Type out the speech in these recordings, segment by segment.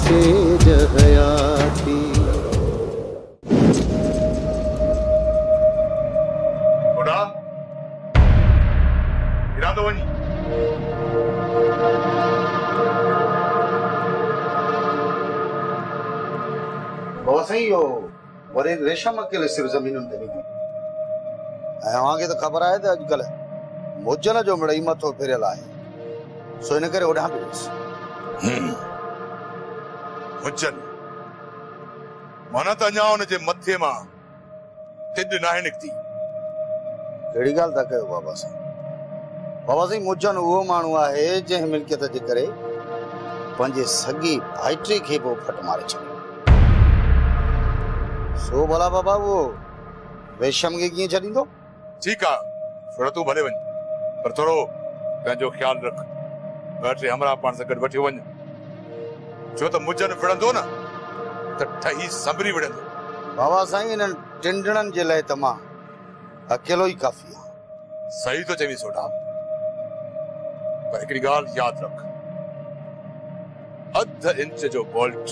तेज हयाती। बुढ़ा इरादो वनी बहुत सही हो वरे रेशम अकेले सिर्फ जमीन ते नहीं आगे तो खबर आए तो अजकल मुजन जो मड़ई मथो फिरल आहे सो इन करे ओडा पिस मुजन माना त अञा उन जे मथे मां तिड नाहे निकती। केड़ी गाल था कयो बाबा साईं मुजन वो मानू आहे जे मिल्कियत जे करे पंजे सगी भाईटी के वो फट मारे छे सो भला बाबा वो रेशम के किए छडींदो। ठीक आ थोड़ा तू भले वन पर थोड़ो पंहिंजो ख्याल रख टे हमरा पाण सां गॾु वठी वञ छो त मुजन फिरंदो न त ठही संभरी विढ़ंदो। बाबा साईं इन टिंडणन जे लाइ त मां अकेलो ही काफी आ। सही तो चवी सोडा पर हिकड़ी ॻाल्हि यादि रख अध इंच जो बोल्ट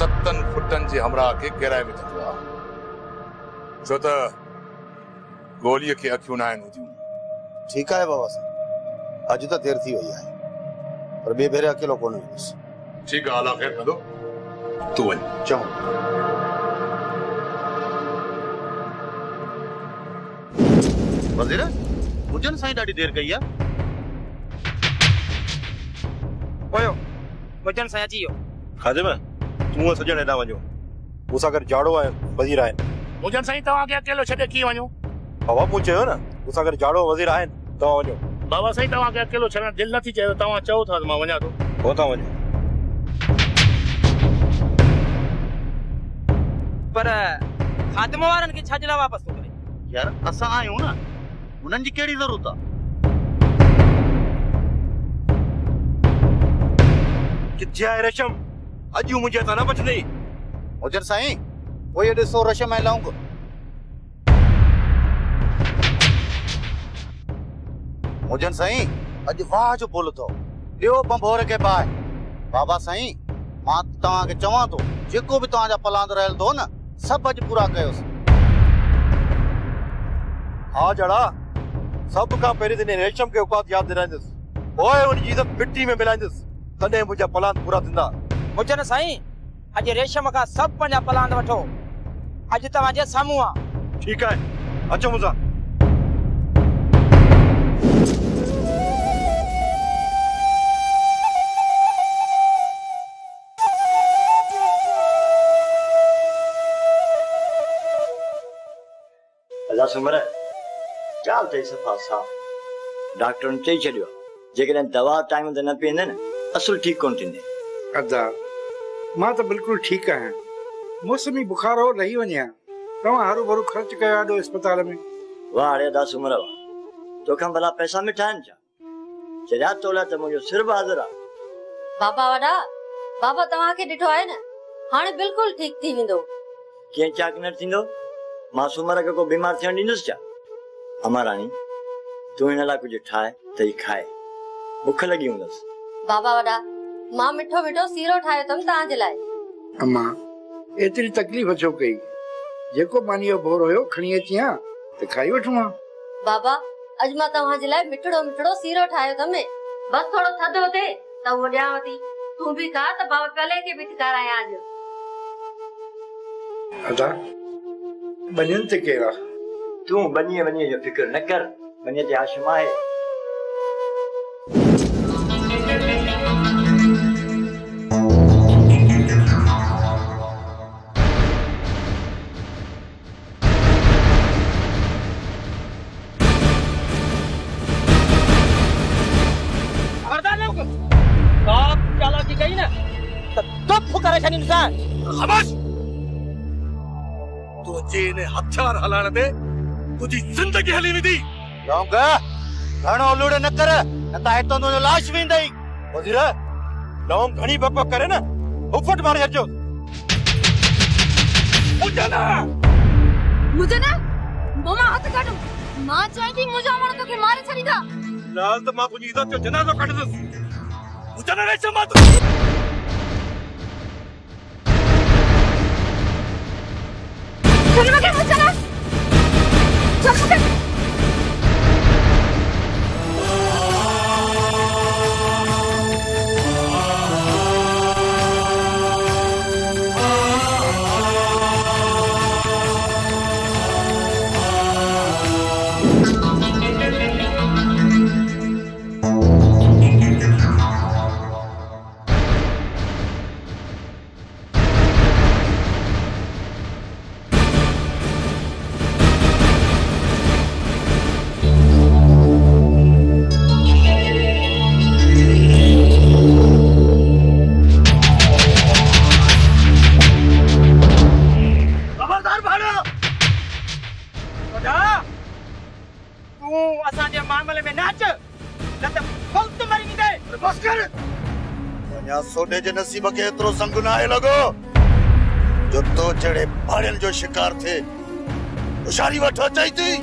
7 फुटन जे हमरा के गहराई में थींदो आहे छो त गोलीअ खे अखियूं न आहिनि हूंदियूं। ठीक है बाबा साईं अज तो देर थी वई आहे पर बे भेरे अकेलो कोन वेंदुसि। ठीक है अल्लाह खैर कंदो तू वञ चऊं वज़ीर मुजन साईं ॾाढी देर कई आहे। ओयो मुजन साईं अची वियो। खादिम तूं सजण हेॾां वञो मूंसां गॾु जाड़ो आहे वज़ीर आहिनि। मुजन साईं तव्हां खे अकेलो छॾे कीअं वञो? बाबा मूं चयो न मूंसां गॾु जाड़ो वज़ीर आहिनि तव्हां वञो। बाबा साईं तव्हां खे अकेलो छॾण दिलि नथी चए तव्हां चओ था त मां वञा थो। हो तव्हां वञो। पर खादिम वारनि खे छा जे लाइ वापसि थो करे? यार असां आहियूं न उन्हनि जी कहिड़ी ज़रूरत आहे? किथे आहे रेशम अॼु मुंहिंजे हथां न बचंदी। मुजन साईं वो ये ॾिसो रेशम ऐं लौंग। मुजन साईं अज वाह जो बोल तो लियो बंभोर के पाए। बाबा साईं मां तव्हां खे चवां तो जेको भी तव्हां जा पलांद रहल तो न सब अज पूरा कयोसि। हा जड़ा सब खां पहिरीं तिने रेशम खे औकात यादि दिलाईंदुसि पोइ उनजी इज़त मिट्टी में मिलाईंदुसि तॾहिं मुंहिंजा पलांद पूरा थींदा। मुजन साईं अॼु रेशम खां सभु पंहिंजा पलांद वठो अॼु तव्हांजे साम्हूं आहे। ठीकु आहे अचो मूंसां। अदा सुमर चाल ते सफ़ा साफ़ डॉक्टर चई छॾियो जेकॾहिं दवा टाइम ते न पीअंदे न असुल ठीक कोन थींदे। अदा मां त बिल्कुलु ठीकु आहियां मौसमी बुखार हो रही वञा तव्हां हरू भरू ख़र्च कयो आॾो अस्पताल में। वाह अड़े अदा सुमर वाह तोखां भला पैसा मिठा आहिनि छा चरिया तोला त मुंहिंजो सिर बहादुर आहे। बाबा वॾा बाबा तव्हांखे ॾिठो आहे न हाणे बिल्कुलु ठीक थी वेंदो। कीअं चाक न थींदो मां सूमर खे को बीमार थियण ॾींदुसि छा? अमा रानी तूं हिन लाइ कुझु ठाहे त ही खाए बुख लॻी हूंदसि। बाबा वॾा मां मिठो मिठो सीरो ठाहियो अथमि तव्हांजे लाइ। अम्मा एतिरी तकलीफ़ छो कई जेको मानीअ बोर हुयो खणी अची हा त खाई वठूं हा। बाबा अॼु मां तव्हांजे लाइ मिठड़ो मिठड़ो सीरो ठाहियो अथमि बस थोड़ो थधो थिए त उहो ॾियांव थी तूं बि खा त बाबा पले खे बि ठिकारायां अॼु। अदा बनियन ते केरा तूं बनीअ जो फिक्र न कर बनीअ ते हाशिम आहे। चालाकी कई न त चुप करे छॾींदुसि। खामोश तुंहिंजे इन हथियार हलाइण ते तुंहिंजी ज़िंदगी हली वेंदी। लौंग घणो लुड़ न कर न त हितां तुंहिंजो लाश वेंदई। वज़ीर लौंग घणी बकबक करे न उफट मारे छॾिजो। मुझे ना बोमा हाथ काटो मां चाहींदी मुझा माण्हू तोखे मारे छॾींदा। लाल त मां तुंहिंजी इज़त जो जनाज़ो कढंदुसि। मुझे न रेशम मां सोडे जे नसीब के एतरो संग ना आहे लगो जो तो जड़े भाड़न जो शिकार थे होशियारी वठो चाहिए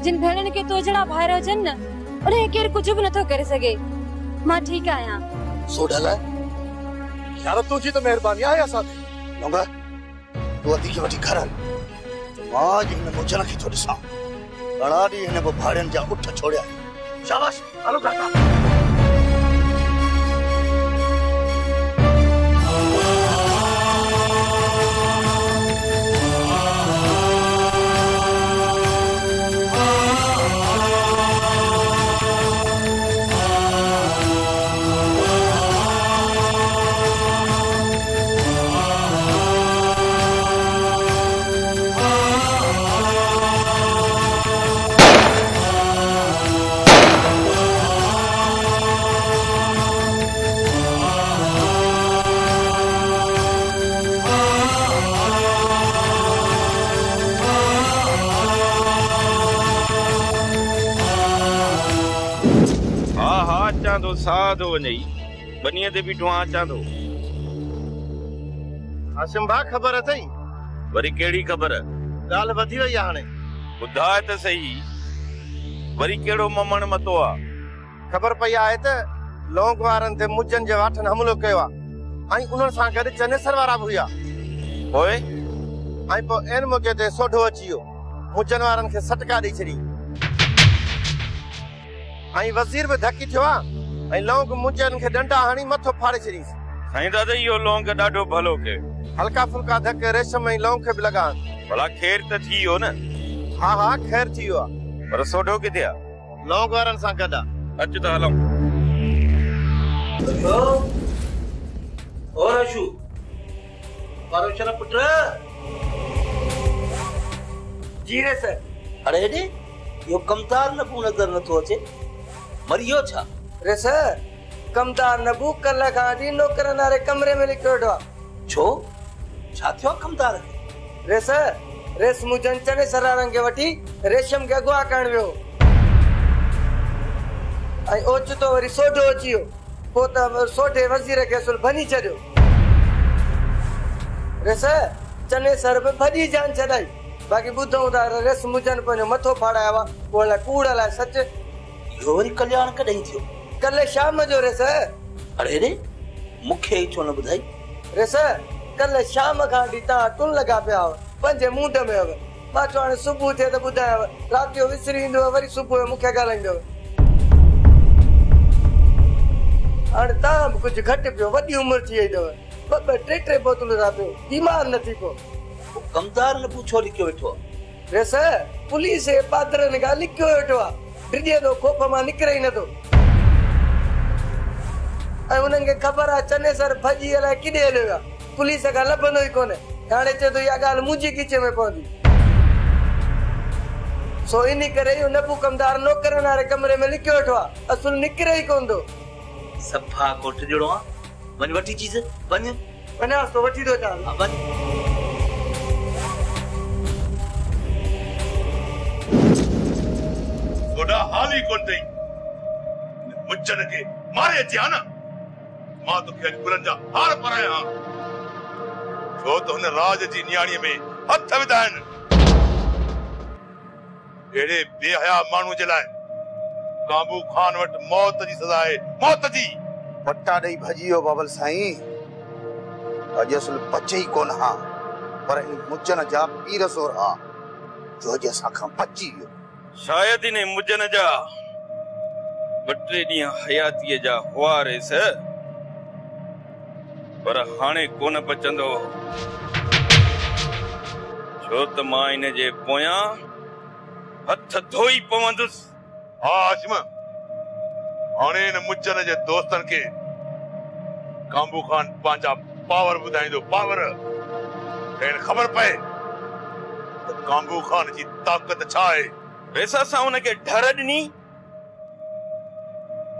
जिन भेणन के तो जड़ा भाई रजन न उन्हें केर कुछ भी न तो करे सके मां ठीक आया सोडला यार तू जी तो मेहरबानी आया साथ नंगा तू अधी के वठी करन मां जी ने मुझे न की थोड़ी सा गणा दी ने वो भाड़न जा उठ छोड़या शाबाश हलो काका तो साधो नहीं बनिए ते बीठो आ चांदो हाशिम बा खबर अथई वरी केड़ी खबर गाल वधी वई हाने बुधाए त सही वरी केड़ो ममण मतो आ खबर पई आहे त लोंग वारन ते मुजन जे वाठन हमलो कयो आ आई उनन सा गड चनेसर वारा हुया ओए आई पो एन मौके ते सोढो अचियो मुजन वारन के सटका दी छड़ी आई वजीर में धक्की थियो आ आई लोंग मुजन के डंडा हणी मथो फाड़े छड़ी साईं दादा यो लोंग डाढो भलो के हल्का फुल्का धक्के रेशम में लोंग के भी लगा भला खैर त थियो न हां हां खैर थियो आ पर सोढो किथे आ लोंग वारन सा गडा अच त हलऊं और अशु परोशन पुट जी रे सर। अरे रे यो कमतार नबू नजर नथो अचे मरियो छा रे सर कमदार नबू कल खां नौकरनि वारे कमरे में लिखियो वेठो आहे। छो छा थियो कमतार रे सर रेस मुजन चने सरारंग के वठी रेशम के अगवा करण वियो ऐं ओचितो वरी सोढो अची वियो पोइ त सोढे वज़ीर खे असुल भनी छॾियो। रे सर चने सर बि भॼी जान छॾाई बाक़ी ॿुधूं था रेस मुजन पंहिंजो मथो फाड़ायो आहे पोइ अलाए कूड़ अलाए सच। इहो वरी कल्याण कॾहिं थियो कल शाम जो रे सर। अरे रे मूंखे छो न ॿुधाई रे सर कल शाम खां वठी तव्हां टुन लॻा पिया हुआ पंहिंजे मुंड में हुआ मां चयो हाणे सुबुह थिए त ॿुधायांव राति जो विसरी ईंदो वरी सुबुह मूंखे ॻाल्हाईंदो। हाणे तव्हां बि कुझु घटि पियो वॾी उमिरि थी वई अथव ॿ ॿ टे बोतलूं था पियो बीमार न थी पियो। कमदार न पूछो लिखियो वेठो रे सर पुलिस जे पादरनि खां लिखियो वेठो आहे डिॼे थो खोप मां निकिरे ई नथो ऐं उन्हनि खे ख़बर आहे चने सर भॼी अलाए किॾे हलियो आहे पुलिस खां लभंदो ई कोन्हे। हाणे चए थो इहा ॻाल्हि मुंहिंजी खीचे में पवंदी सो इन करे इहो नबू कमदार नौकरनि वारे कमरे में लिखियो वेठो आहे असुल निकिरे ई कोन थो। सफ़ा कोठ ॼणो आहे वञ वठी चीज़ वञ वञा तो वठी थो अचां वञ। सोडा हाल ही कोन अथई मुजन खे मारे अचे हा न मां तोखे अॼु गुलनि जा हार पारायां छो त हुन राज जी नियाणीअ में हथ विधा आहिनि। अहिड़े बेहया माण्हू जे लाइ काबू खान वटि मौत जी सज़ा आहे मौत जी। पट्टा ॾेई भॼी वियो बाबल साईं अॼु असुल बचे ई कोन हा पर इन मुजन जा पीर सोर हा जो अॼु असां खां बची वियो। शायदि इन मुजन जा 2-3 ॾींहं हयातीअ जा हुआ रेस पर हाणे कोन बचंदो छो त मां इन जे पोयां हथ धोई पवंदुसि। हा हाशिम हाणे इन मुजन जे दोस्तनि खे काबू खान पंहिंजा पावर ॿुधाईंदो पावर खेनि ख़बर पए त काबू खान जी ताक़त छा आहे। पैसा सां उनखे डर ॾिनी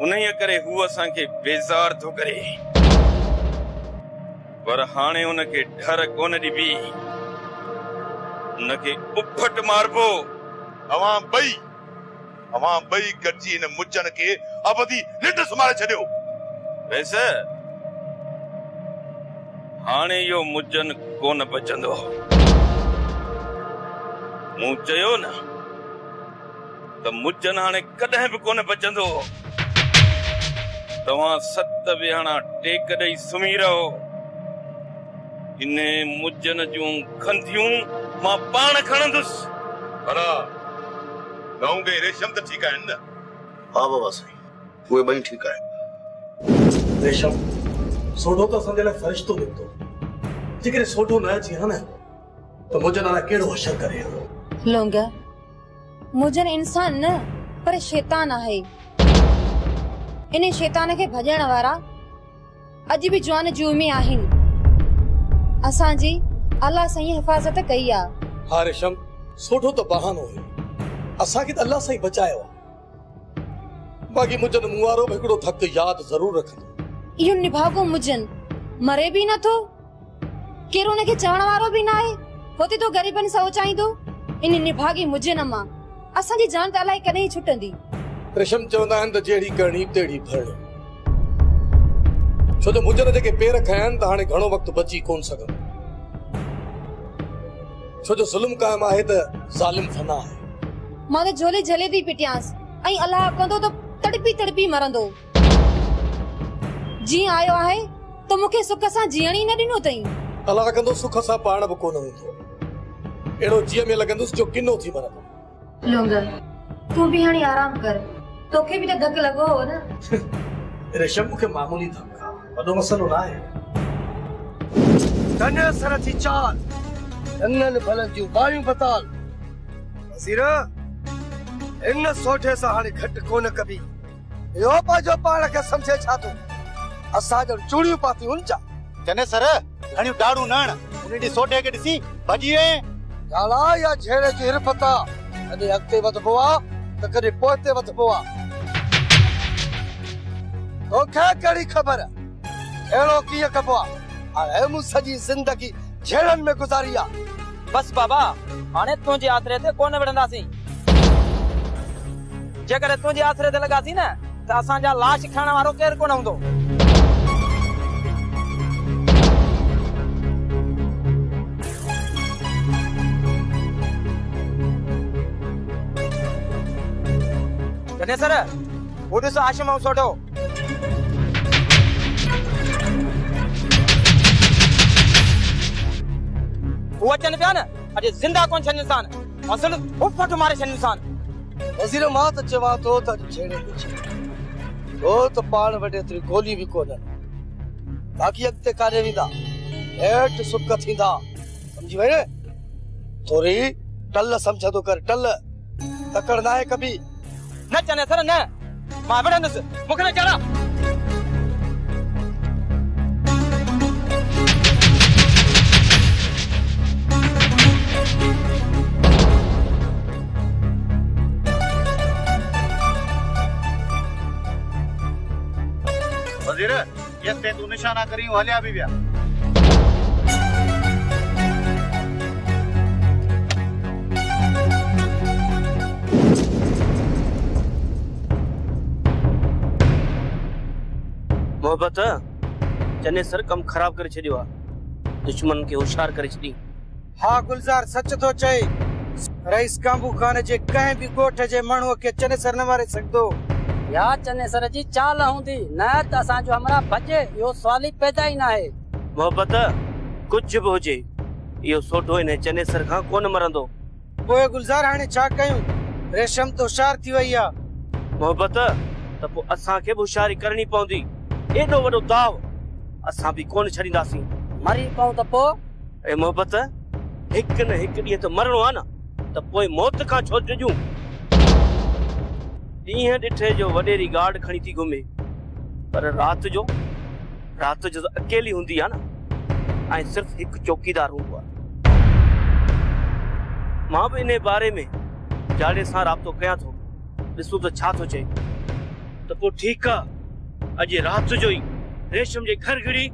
उन्हीअ करे हू असांखे बेज़ार थो करे पर हाणे उनखे डर कोन ॾिबी उनखे उफट मारबो। अवां ॿई गॾिजी हिन मुजन खे अबदी निंड सुम्हारे छॾियो। वैसे हाणे इहो मुजन कोन बचंदो मूं चयो न त मुजन हाणे कॾहिं बि कोन बचंदो। तव्हां 7 विहणा टेक ॾेई सुम्ही रहो इन मुजन जूं खंधियूं मां पाण खणंदुसि। भला गाऊं के रेशम त ठीकु आहिनि न। हा बाबा साईं उहे ॿई ठीकु आहिनि। रेशम सोढो त असांजे लाइ फ़रिश्तो निकितो जेकॾहिं सोढो न अची हा न त मुजन हाणे कहिड़ो अशर करे लोंगा मुजन इंसान न पर शैतान आहे इन शैतान खे भॼण वारा अॼु बि जवान जूह में आहिनि असांजी अल्लाह साईं हिफ़ाज़त कई आहे। हा रेशम सोढो त बहानो हुयो असांखे त अल्लाह साईं बचायो आहे बाक़ी मुजन मूं वारो बि हिकिड़ो धक यादि ज़रूर रखंदो। इहो निभागो मुजन मरे बि नथो केरु उनखे चवण वारो बि न आहे होते तो ग़रीबनि सां चाहींदो इन निभागी मुजन मां असांजी जान त अलाए कॾहिं छुटंदी। रेशम चवंदा आहिनि त जहिड़ी करणी तहिड़ी भरणी छो जो मुजन जेके पेर खया आहिनि त हाणे घणो वक़्तु बची कोन सघंदो छो जो ज़ुल्म क़ाइम आहे त ज़ालिम फना आहे। मां त झोले जले थी पिटियांसि ऐं अलाह कंदो त तड़पी तड़पी मरंदो जीअं आयो आहे त मूंखे सुख सां जीअण ई न ॾिनो अथई। अलाह कंदो सुख सां पाण बि कोन हूंदो अहिड़ो जीअं में लॻंदुसि जो किनो थी मरंदो। लोंगा तूं बि हाणे आराम कर तोखे बि त धक लॻो हो न। रेशम मूंखे मामूली धक वॾो मसलो न आहे। धन्य सर थी चाल जंगल फलन जूं बायूं बताल वज़ीर इन सोठे सां हाणे घटि कोन कबी इहो पंहिंजो पाण खे सम्झे छा तूं असां जो चूड़ियूं पातियूं छा चने सर घणियूं डाड़ू न उन डी सोटे के ॾिसी भॼी वए गाला या झेड़े जी हिरफत आहे कॾहिं अॻिते वधबो आहे त कॾहिं पोइते वधबो आहे तोखे कहिड़ी ख़बर अहिड़ो कीअं कबो आहे हाणे मूं सॼी ज़िंदगी झेड़नि में गुज़ारी आहे बस बाबा हाणे तुंहिंजे आसरे ते कोन विढ़ंदासीं जेकर तुंहिंजे आसरे ते लॻासीं न त असांजा लाश खणण वारो केरु कोन हूंदो जने सर वो ॾिसो आशिम ऐं सोढो वो अचनि पिया न अॼु ज़िंदा कोन छॾनि इंसान असल उफ़ट मारे छॾनि इंसान वज़ीर मां त चवां थो त अॼु छेड़े हो त पाण वटि एतिरी गोली बि कोन बाक़ी अॻिते काॾे वेंदा हेठि सुख थींदा सम्झी वई न थोरी टल सम्झंदो कर टल तकड़ नाहे कभी न चने सर न मां विढ़ंदुसि मूंखे न चढ़ा वज़ीर ये ते तू निशाना करियो हलिया भी विया मोहब्बत जने सर कम खराब करे छडियो आ दुश्मन के होशियार करे छडी हाँ गुलजार सच तो चई रईस काबू खान जे कंहिं भी गोठ जे माण्हूअ खे चने सर न मारे सघंदो या चने सर जी चाल हूंदी न त असांजो हमरा भॼे इहो सवाल ई पैदा ई न आहे मोहब्बत कुछ भी हुजे इहो सोढो इन चने सर खां कोन मरंदो पोइ गुलजार हाणे छा कयूं रेशम तो होशियार थी वई आ मोहब्बत त पोइ असांखे बि होशियारी करणी पवंदी एॾो वॾो दाव असां बि कोन छॾींदासीं मरी पऊं त पोइ ए मोहब्बत हिकु न हिकु ॾींहुं त मरणो आहे न त पोइ मौत खां छो ॾिजूं ॾींहं ॾिठे जो वॾेरी गार्ड खणी थी घुमे पर राति जो त अकेली हूंदी आहे न ऐं सिर्फ़ हिकु चौकीदार हूंदो आहे मां बि इन बारे में जाड़े सां राब्तो कयां थो ॾिसूं त छा थो चए त पोइ ठीकु आहे अॼु राति जो ई रेशम जे घर गिरी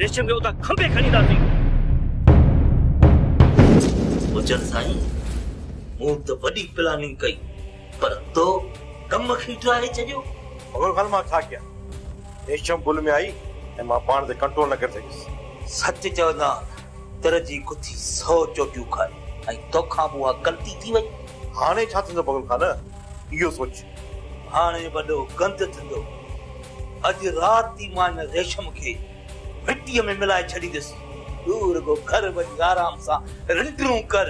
रेशम खे उतां खंबे खणींदासीं मुजन साईं मूं त वॾी प्लानिंग कई पर तो कम खे ड्राए छॾियो मगर खान मां छा कया रेशम बुल में आई ऐं मां पाण ते कंट्रोल न करे सघियुसि सच चवंदा तर जी कुथी 100 चोटियूं खाए ऐं तोखां बि उहा ग़लती थी वई हाणे छा थींदो बगल खान इहो सोच हाणे वॾो गंद थींदो अॼु राति मां हिन रेशम खे मिटीअ में मिलाए छॾींदुसि दूर को घर वञी आराम सां रिंटरूं कर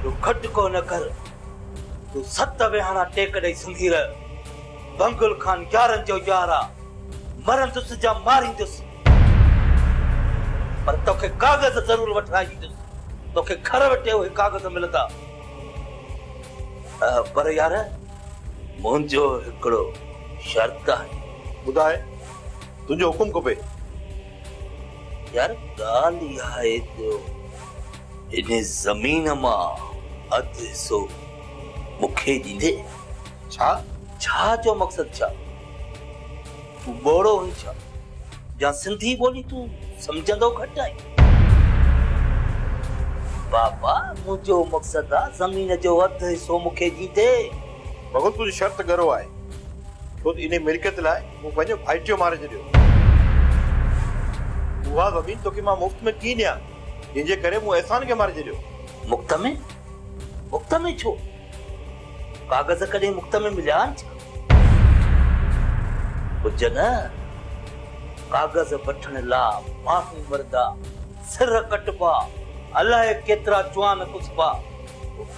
तूं खटको न कर तूं 7 वेहाणा टेक ॾेई सुम्ही रह बंगुल खान 11 जो यार आहे मरंदुसि जा मारींदुसि पर तोखे कागज़ ज़रूर वठाए ॾींदुसि तोखे घर वटि उहे कागज़ मिलंदा पर यार मुंहिंजो हिकिड़ो शर्त आहे ॿुधाए तुंहिंजो हुकुम खपे यार ॻाल्हि इहा आहे त इन ज़मीन मां अधु हिसो मूंखे ॾींदे छा जो मक़सदु छा तूं बोड़ो हुई छा या सिंधी ॿोली तूं सम्झंदो घटि आहीं बाबा मुंहिंजो मक़सदु आहे ज़मीन जो अधु हिसो मूंखे ॾींदे मगर तुंहिंजी शर्त गरो आहे छो त इन मिल्कियत लाइ मूं पंहिंजो भाइटियो मारे छॾियो उहा ज़मीन तोखे मां मुफ़्त में कीअं ॾियां जंहिंजे करे मूं एहसान खे मारे छॾियो मुफ़्त में छो कागज़ कॾहिं मुफ़्त में मिलिया आहिनि छा कुझ न कागज़ वठण लाइ माण्हू मरदा सिर कटबा अलाए केतिरा चुआन कुसबा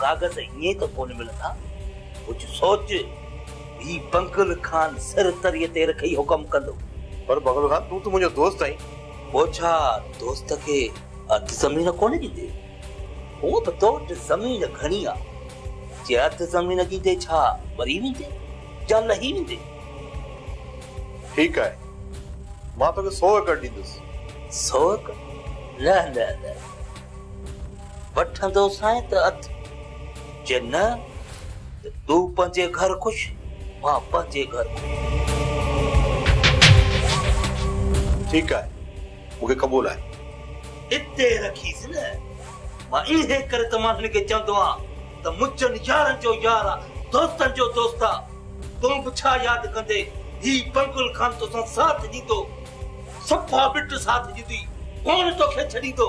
कागज़ ईअं त कोन मिलंदा कुझु सोच ही बंगल खान सिर तरीअ ते रखी हुकम कंदो पर बगल खान तूं त मुंहिंजो दोस्त आहीं पोइ छा दोस्त खे अधु ज़मीन कोन ॾींदे हूअं त तो वटि ज़मीन घणी आहे जे अधु ज़मीन ॾींदे छा मरी वेंदे या लही वेंदे ठीकु आहे मां तोखे 100 एकड़ ॾींदुसि सोक न न न वठंदो साईं त अथ जे न त तूं पंहिंजे घर खुश मां पंहिंजे घर ठीक है मुझे कबूल है इते रखीस न मां इहे करे तमाम के चंदो आ त मुचन यारन जो यारा दोस्तन जो दोस्ता तुम छा याद कंदे ही पंकुल खान तो साथ दीदो सफा बिट साथ दीदी कौन तो खे छड़ी दो